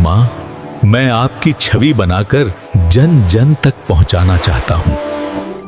वर्मा, मैं आपकी छवि बनाकर जन जन तक पहुंचाना चाहता हूं।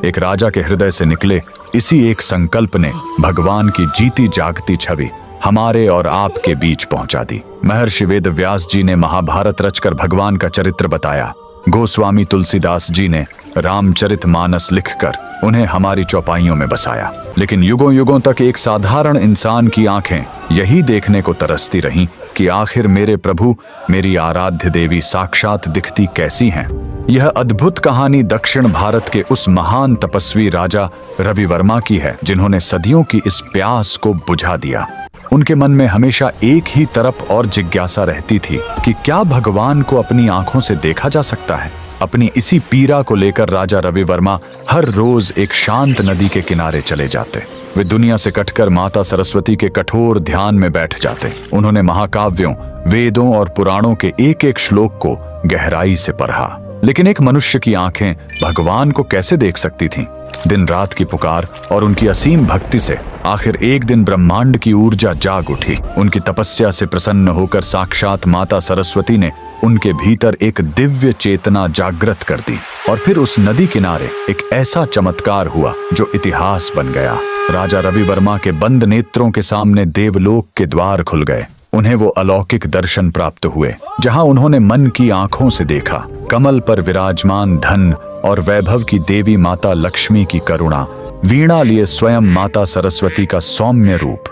एक राजा के हृदय से निकले इसी एक संकल्प ने भगवान की जीती जागती छवि हमारे और आपके बीच पहुंचा दी। महर्षि वेदव्यास जी ने महाभारत रचकर भगवान का चरित्र बताया। गोस्वामी तुलसीदास जी ने रामचरितमानस लिखकर उन्हें हमारी चौपाइयों में बसाया। लेकिन युगों युगों तक एक साधारण इंसान की आंखें यही देखने को तरसती रहीं कि आखिर मेरे प्रभु, मेरी आराध्य देवी साक्षात दिखती कैसी हैं। यह अद्भुत कहानी दक्षिण भारत के उस महान तपस्वी राजा रवि वर्मा की है, जिन्होंने सदियों की इस प्यास को बुझा दिया। उनके मन में हमेशा एक ही तरफ और जिज्ञासा रहती थी कि क्या भगवान को अपनी आंखों से देखा जा सकता है। अपनी इसी पीड़ा को लेकर राजा रवि वर्मा हर रोज एक शांत नदी के किनारे चले जाते। वे दुनिया से कटकर माता सरस्वती के कठोर ध्यान में बैठ जाते। उन्होंने महाकाव्यों, वेदों और पुराणों के एक एक श्लोक को गहराई से पढ़ा। लेकिन एक मनुष्य की आंखें भगवान को कैसे देख सकती थीं? दिन रात की पुकार और उनकी असीम भक्ति से आखिर एक दिन ब्रह्मांड की ऊर्जा जाग उठी। उनकी तपस्या से प्रसन्न होकर साक्षात माता सरस्वती ने उनके भीतर एक दिव्य चेतना जागृत कर दी। और फिर उस नदी किनारे एक ऐसा चमत्कार हुआ जो इतिहास बन गया। राजा रवि वर्मा के बंद नेत्रों के सामने देवलोक के द्वार खुल गए। उन्हें वो अलौकिक दर्शन प्राप्त हुए जहां उन्होंने मन की आंखों से देखा कमल पर विराजमान धन और वैभव की देवी माता लक्ष्मी की करुणा, वीणा लिए स्वयं माता सरस्वती का सौम्य रूप,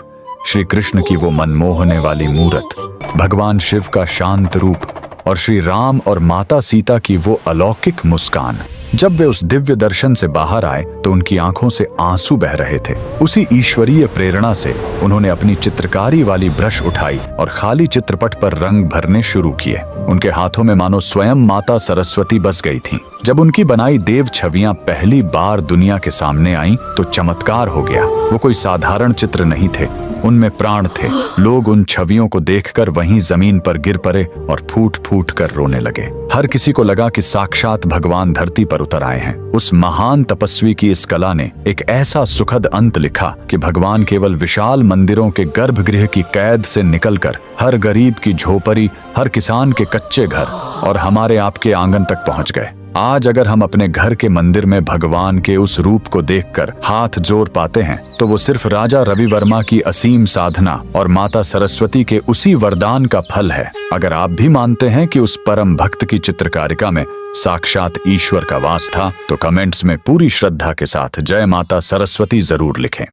श्री कृष्ण की वो मनमोहने वाली मूरत, भगवान शिव का शांत रूप और श्री राम और माता सीता की वो अलौकिक मुस्कान। जब वे उस दिव्य दर्शन से बाहर आए तो उनकी आंखों से आंसू बह रहे थे। उसी ईश्वरीय प्रेरणा से उन्होंने अपनी चित्रकारी वाली ब्रश उठाई और खाली चित्रपट पर रंग भरने शुरू किए। उनके हाथों में मानो स्वयं माता सरस्वती बस गई थीं। जब उनकी बनाई देव छवियां पहली बार दुनिया के सामने आईं तो चमत्कार हो गया। वो कोई साधारण चित्र नहीं थे, उनमें प्राण थे। लोग उन छवियों को देखकर वहीं जमीन पर गिर पड़े और फूट फूट कर रोने लगे। हर किसी को लगा कि साक्षात भगवान धरती पर उतर आए हैं। उस महान तपस्वी की इस कला ने एक ऐसा सुखद अंत लिखा कि भगवान केवल विशाल मंदिरों के गर्भगृह की कैद से निकलकर हर गरीब की झोपड़ी, हर किसान के कच्चे घर और हमारे आपके आंगन तक पहुंच गए। आज अगर हम अपने घर के मंदिर में भगवान के उस रूप को देखकर हाथ जोड़ पाते हैं तो वो सिर्फ राजा रवि वर्मा की असीम साधना और माता सरस्वती के उसी वरदान का फल है। अगर आप भी मानते हैं कि उस परम भक्त की चित्रकारिता में साक्षात ईश्वर का वास था तो कमेंट्स में पूरी श्रद्धा के साथ जय माता सरस्वती जरूर लिखें।